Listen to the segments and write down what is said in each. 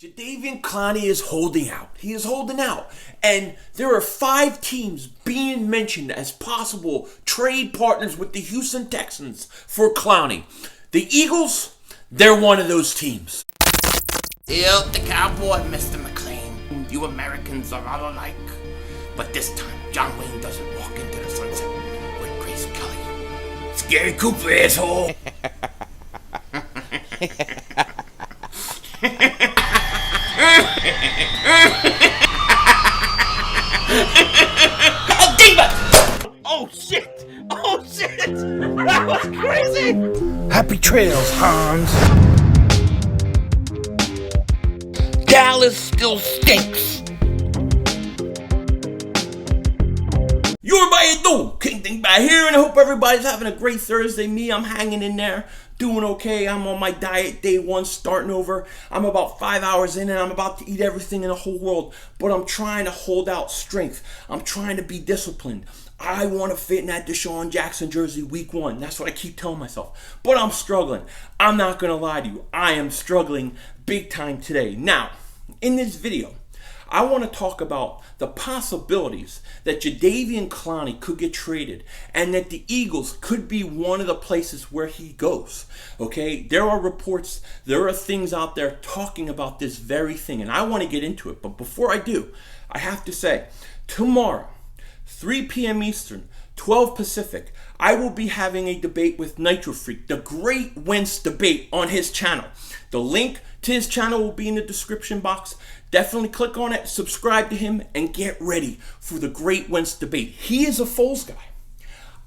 Jadeveon Clowney is holding out. He is holding out. And there are 5 teams being mentioned as possible trade partners with the Houston Texans for Clowney. The Eagles, they're one of those teams. Still the cowboy, Mr. McLean. You Americans are all alike. But this time, John Wayne doesn't walk into the sunset with Grace Kelly. Scary Cooper, asshole. Oh shit! Oh shit! That was crazy! Happy trails, Hans. Dallas still stinks. You're by Edu, King Thing by here, and I hope everybody's having a great Thursday. I'm hanging in there, doing okay. I'm on my diet, day 1, starting over. I'm about 5 hours in, and I'm about to eat everything in the whole world, but I'm trying to hold out strength. I'm trying to be disciplined. I want to fit in that Deshaun Jackson jersey week 1. That's what I keep telling myself. But I'm struggling. I'm not going to lie to you. I am struggling big time today. Now, in this video, I want to talk about the possibilities that Jadeveon Clowney could get traded and that the Eagles could be one of the places where he goes. Okay, there are reports, there are things out there talking about this very thing, and I want to get into it. But before I do, I have to say, tomorrow, 3 p.m. Eastern, 12 Pacific, I will be having a debate with Nitro Freak, the Great Wentz debate on his channel. The link to his channel will be in the description box. Definitely click on it, subscribe to him, and get ready for the Great Wentz debate. He is a Foles guy.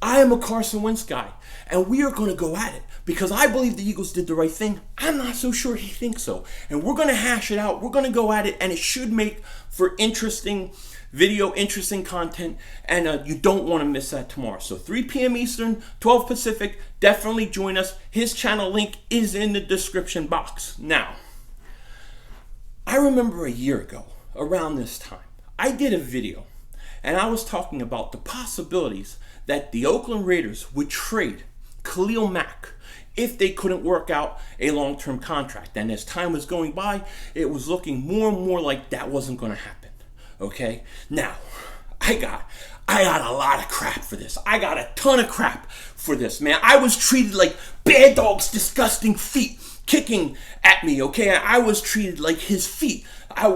I am a Carson Wentz guy, and we are going to go at it because I believe the Eagles did the right thing. I'm not so sure he thinks so, and we're going to hash it out. We're going to go at it, and it should make for interesting video, interesting content, and you don't want to miss that tomorrow. So 3 p.m. Eastern, 12 Pacific, definitely join us. His channel link is in the description box. Now, I remember a year ago, around this time, I did a video, and I was talking about the possibilities that the Oakland Raiders would trade Khalil Mack if they couldn't work out a long-term contract. And as time was going by, it was looking more and more like that wasn't going to happen. Okay? Now, I got a lot of crap for this. I got a ton of crap for this, man. I was treated like Bad Dog's disgusting feet kicking at me, okay? I was treated like his feet.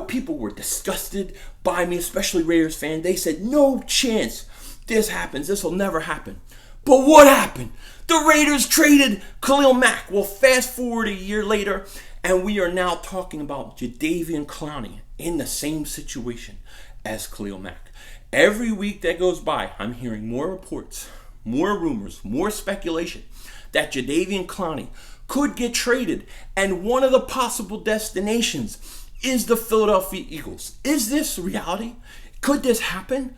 People were disgusted by me, especially Raiders fans. They said, no chance this happens. This will never happen. But what happened? The Raiders traded Khalil Mack. Well, fast forward a year later, and we are now talking about Jadeveon Clowney in the same situation as Khalil Mack. Every week that goes by, I'm hearing more reports, more rumors, more speculation that Jadeveon Clowney could get traded, and one of the possible destinations is the Philadelphia Eagles. Is this reality? Could this happen?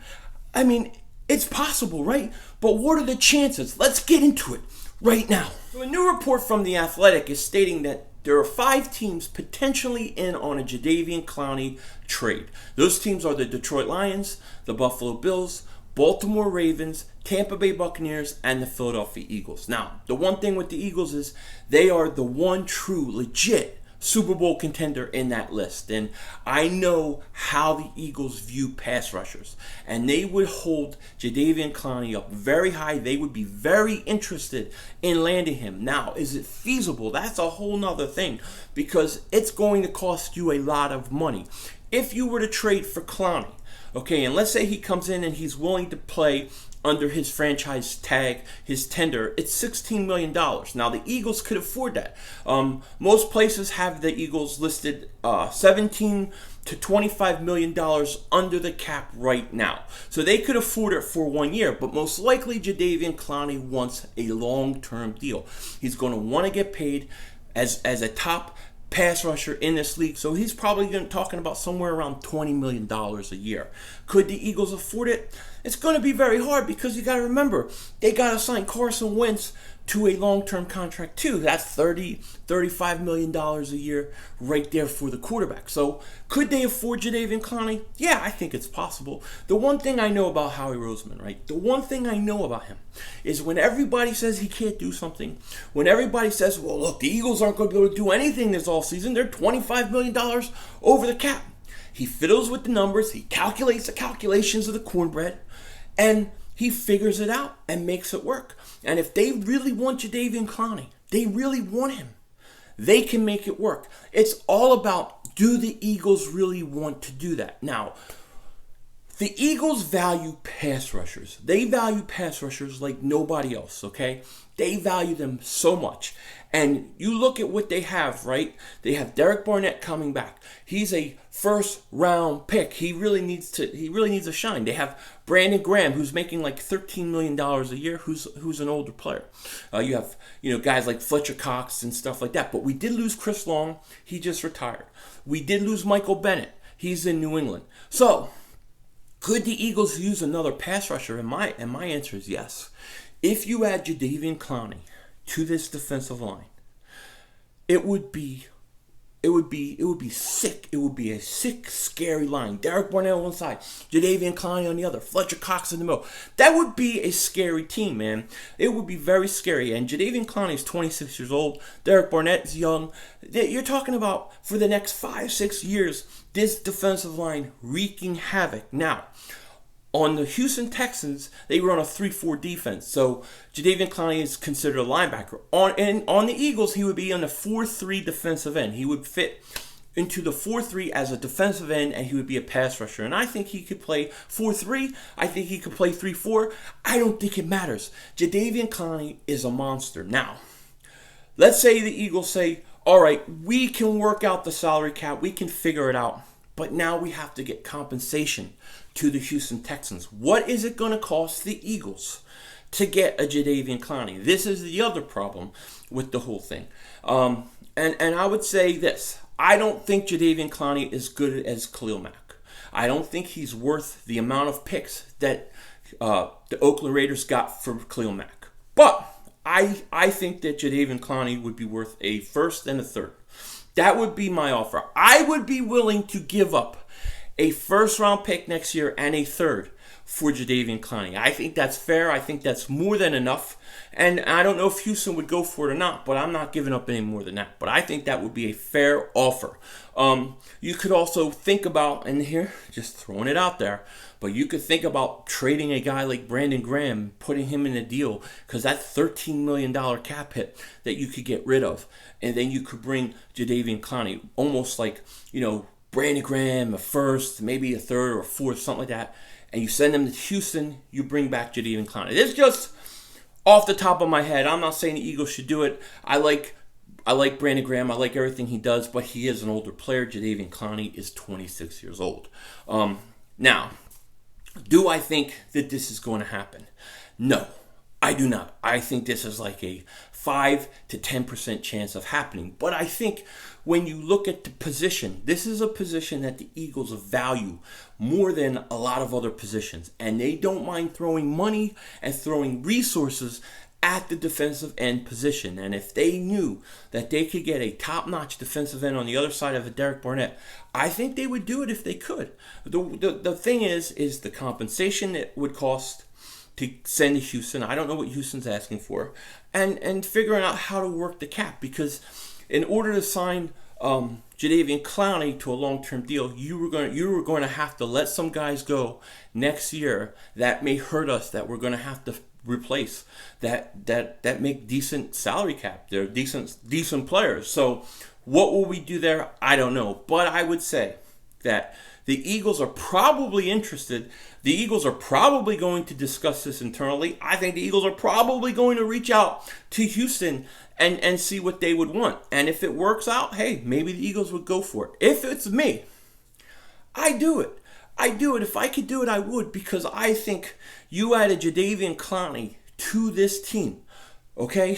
I mean, it's possible, right? But what are the chances? Let's get into it right now. So a new report from The Athletic is stating that there are 5 teams potentially in on a Jadeveon Clowney trade. Those teams are the Detroit Lions, the Buffalo Bills, Baltimore Ravens, Tampa Bay Buccaneers, and the Philadelphia Eagles. Now, the one thing with the Eagles is they are the one true, legit Super Bowl contender in that list. And I know how the Eagles view pass rushers. And they would hold Jadeveon Clowney up very high. They would be very interested in landing him. Now, is it feasible? That's a whole nother thing because it's going to cost you a lot of money. If you were to trade for Clowney, okay, and let's say he comes in and he's willing to play under his franchise tag, his tender, it's $16 million. Now, the Eagles could afford that. Most places have the Eagles listed $17 to $25 million under the cap right now. So they could afford it for 1 year, but most likely Jadeveon Clowney wants a long-term deal. He's going to want to get paid as a top pass rusher in this league, so he's probably talking about somewhere around $20 million a year. Could the Eagles afford it? It's going to be very hard because you got to remember, they got to sign Carson Wentz to a long-term contract too. That's $35 million a year right there for the quarterback. So could they afford Jadeveon Clowney? Yeah, I think it's possible. The one thing I know about Howie Roseman, right? The one thing I know about him is when everybody says he can't do something, when everybody says, well, look, the Eagles aren't going to be able to do anything this offseason. They're $25 million over the cap. He fiddles with the numbers. He calculates the calculations of the cornbread, and he figures it out and makes it work. And if they really want Jadeveon Clowney, they really want him, they can make it work. It's all about, do the Eagles really want to do that? Now, the Eagles value pass rushers. They value pass rushers like nobody else, okay? They value them so much. And you look at what they have, right? They have Derek Barnett coming back. He's a first-round pick. He really needs to shine. They have Brandon Graham, who's making like $13 million a year, who's an older player. You have guys like Fletcher Cox and stuff like that. But we did lose Chris Long. He just retired. We did lose Michael Bennett. He's in New England. So could the Eagles use another pass rusher? And my answer is yes. If you add Jadeveon Clowney to this defensive line, it would be sick. It would be a sick, scary line. Derek Barnett on one side, Jadeveon Clowney on the other, Fletcher Cox in the middle. That would be a scary team, man. It would be very scary. And Jadeveon Clowney is 26 years old. Derek Barnett is young. You're talking about, for the next 5-6 years, this defensive line wreaking havoc. Now, on the Houston Texans, they run a 3-4 defense. So Jadeveon Clowney is considered a linebacker. On the Eagles, he would be on a 4-3 defensive end. He would fit into the 4-3 as a defensive end, and he would be a pass rusher. And I think he could play 4-3. I think he could play 3-4. I don't think it matters. Jadeveon Clowney is a monster. Now, let's say the Eagles say, all right, we can work out the salary cap. We can figure it out. But now we have to get compensation to the Houston Texans. What is it going to cost the Eagles to get a Jadeveon Clowney? This is the other problem with the whole thing. And I would say this. I don't think Jadeveon Clowney is good as Khalil Mack. I don't think he's worth the amount of picks that the Oakland Raiders got for Khalil Mack. But I think that Jadeveon Clowney would be worth a first and a third. That would be my offer. I would be willing to give up a first-round pick next year and a third for Jadeveon Clowney. I think that's fair. I think that's more than enough. And I don't know if Houston would go for it or not, but I'm not giving up any more than that. But I think that would be a fair offer. You could also think about, and here, just throwing it out there, but you could think about trading a guy like Brandon Graham, putting him in a deal, because that's $13 million cap hit that you could get rid of. And then you could bring Jadeveon Clowney, almost like, Brandon Graham, a first, maybe a third or a fourth, something like that. And you send him to Houston, you bring back Jadeveon Clowney. It's just off the top of my head. I'm not saying the Eagles should do it. I like Brandon Graham. I like everything he does, but he is an older player. Jadeveon Clowney is 26 years old. Now, do I think that this is going to happen? No, I do not. I think this is like a 5 to 10% chance of happening. But I think when you look at the position, this is a position that the Eagles value more than a lot of other positions. And they don't mind throwing money and throwing resources at the defensive end position. And if they knew that they could get a top-notch defensive end on the other side of a Derek Barnett, I think they would do it if they could. The thing is the compensation it would cost to send to Houston. I don't know what Houston's asking for. And figuring out how to work the cap. Because in order to sign Jadeveon Clowney to a long-term deal, you were going to have to let some guys go next year that may hurt us, that we're going to have to replace, that make decent salary cap. They're decent players. So what will we do there? I don't know. But I would say that the Eagles are probably interested. The Eagles are probably going to discuss this internally. I think the Eagles are probably going to reach out to Houston and see what they would want. And if it works out, hey, maybe the Eagles would go for it. If it's me, I do it. If I could do it, I would, because I think you added Jadeveon Clowney to this team, okay?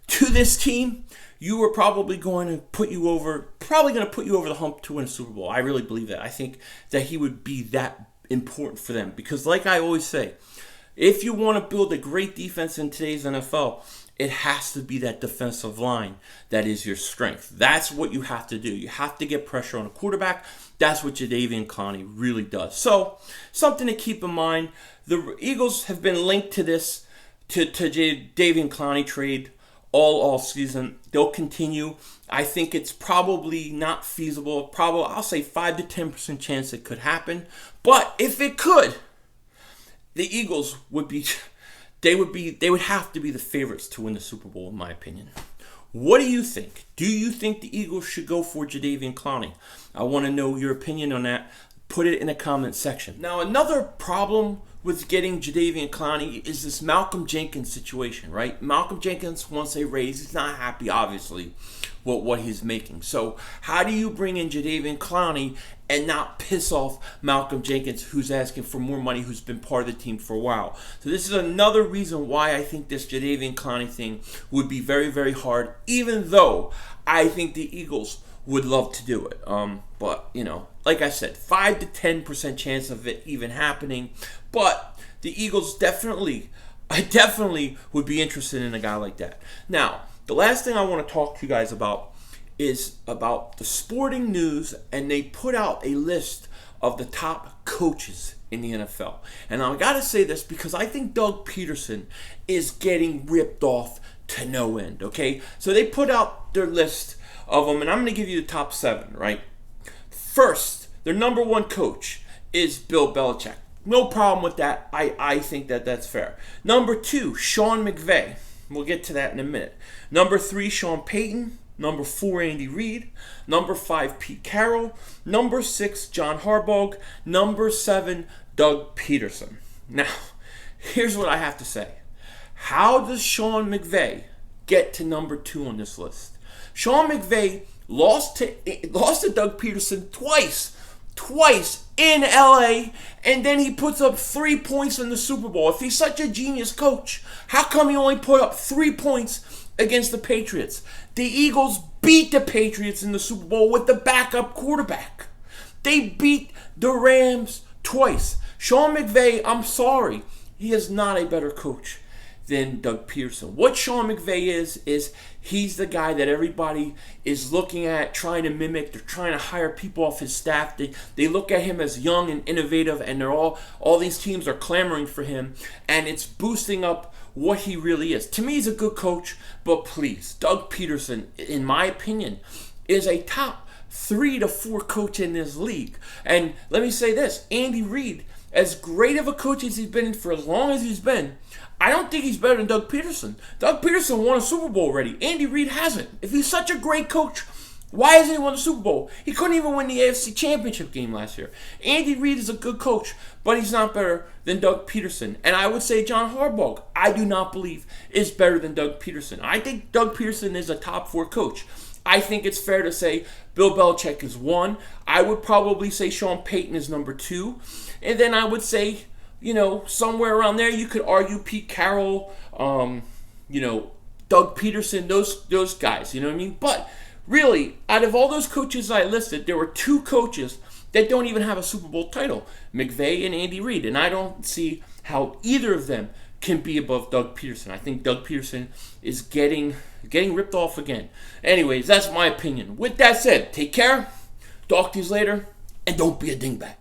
To this team, you were probably going to put you over the hump to win a Super Bowl. I really believe that. I think that he would be that important for them, because like I always say, if you want to build a great defense in today's NFL, it has to be that defensive line that is your strength. That's what you have to do. You have to get pressure on a quarterback. That's what Jadeveon Clowney really does. So, something to keep in mind. The Eagles have been linked to this, to Jadeveon Clowney trade all season. They'll continue. I think it's probably not feasible. Probably, I'll say 5 to 10% chance it could happen. But if it could, the Eagles would be... They would have to be the favorites to win the Super Bowl, in my opinion. What do you think? Do you think the Eagles should go for Jadeveon Clowney? I want to know your opinion on that. Put it in the comment section. Now, another problem with getting Jadeveon Clowney is this Malcolm Jenkins situation, right? Malcolm Jenkins wants a raise. He's not happy, obviously, with what he's making. So how do you bring in Jadeveon Clowney and not piss off Malcolm Jenkins, who's asking for more money, who's been part of the team for a while? So this is another reason why I think this Jadeveon Clowney thing would be very, very hard, even though I think the Eagles would love to do it. But, you know, like I said, 5 to 10% chance of it even happening. But the Eagles I definitely would be interested in a guy like that. Now, the last thing I want to talk to you guys about is about the Sporting News, and they put out a list of the top coaches in the NFL. And I got to say this because I think Doug Pederson is getting ripped off to no end, okay? So they put out their list of them, and I'm going to give you the top 7, right? First, their number 1 coach is Bill Belichick. No problem with that. I think that's fair. Number 2, Sean McVay. We'll get to that in a minute. Number 3, Sean Payton. Number 4, Andy Reid. Number 5, Pete Carroll. Number 6, John Harbaugh. Number 7, Doug Pederson. Now, here's what I have to say. How does Sean McVay get to number 2 on this list? Sean McVay lost to Doug Pederson twice in LA, and then he puts up 3 points in the Super Bowl. If he's such a genius coach, how come he only put up 3 points against the Patriots? The Eagles beat the Patriots in the Super Bowl with the backup quarterback. They beat the Rams twice. Sean McVay, I'm sorry, he is not a better coach than Doug Pederson. What Sean McVay is he's the guy that everybody is looking at, trying to mimic. They're trying to hire people off his staff. They look at him as young and innovative, and they're all these teams are clamoring for him, and it's boosting up what he really is. To me, he's a good coach, but please, Doug Pederson, in my opinion, is a top 3 to 4 coach in this league. And let me say this, Andy Reid, as great of a coach as he's been for as long as he's been, I don't think he's better than Doug Pederson. Doug Pederson won a Super Bowl already. Andy Reid hasn't. If he's such a great coach, why hasn't he won the Super Bowl? He couldn't even win the AFC Championship game last year. Andy Reid is a good coach, but he's not better than Doug Pederson. And I would say John Harbaugh, I do not believe, is better than Doug Pederson. I think Doug Pederson is a top 4 coach. I think it's fair to say Bill Belichick is 1. I would probably say Sean Payton is number 2. And then I would say, you know, somewhere around there, you could argue Pete Carroll, Doug Pederson, those guys, you know what I mean? But really, out of all those coaches I listed, there were 2 coaches that don't even have a Super Bowl title, McVay and Andy Reid, and I don't see how either of them can be above Doug Pederson. I think Doug Pederson is getting ripped off again. Anyways, that's my opinion. With that said, take care, talk to you later, and don't be a dingbat.